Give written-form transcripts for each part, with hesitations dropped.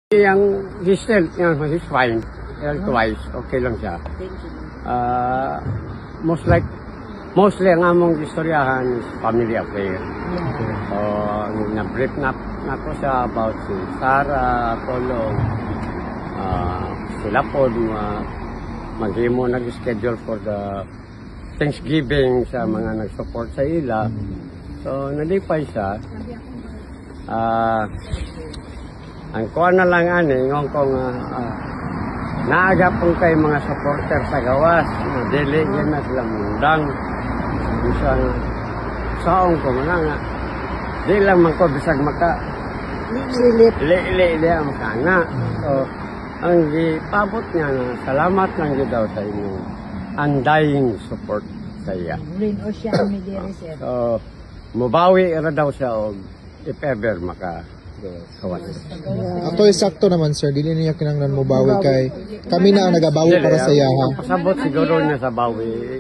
Yang Giselle, he's fine. Health-wise, okay lang siya. Mostly ang among istoryahan is family affair. So, na-brief na ko siya about si Sarah, Polo, sila po, maghimo nag-schedule for the Thanksgiving sa mga nag-support sa ila. So, nalipay siya. Ang kuha na lang ngong kong naaga pong kay mga supporter sa gawas, dili yan na sila mundang. Bisang saong ko na nga, di lang man ko bisag maka ili ang makana. So, ang gipabot niya na salamat lang yun daw sa inyong undying support sa iya. So, mubawi ra daw siya og if ever kawan. Ato sakto naman sir, dili niya kinanglan mo bawi kay kami na ang nagabawi para sa iya ha. Pasabot siguro niya sa bawi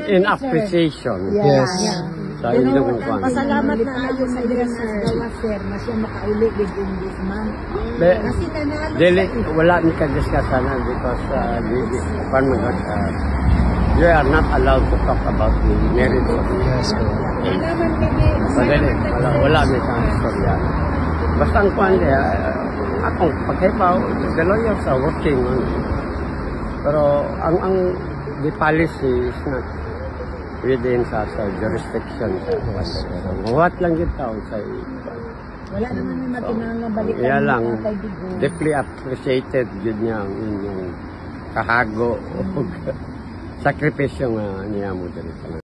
in appreciation. Yes. Sa inyong kwan. Pasalamat na ayo sa iya sir na siya makauli within this month. Dili wala ni ka-discussion because you are not allowed to talk about the marriage of Yes. wala ni sa istorya. Basta ang kwan niya, akong paghipaw, the lawyers are working on it. Pero the policy is not within sa jurisdiction. Muwat lang yun taon sa wala naman may matinang balikan. Kaya lang, deeply appreciated yun niya ang inyong kahago o sakripisyo nga niya mo dito.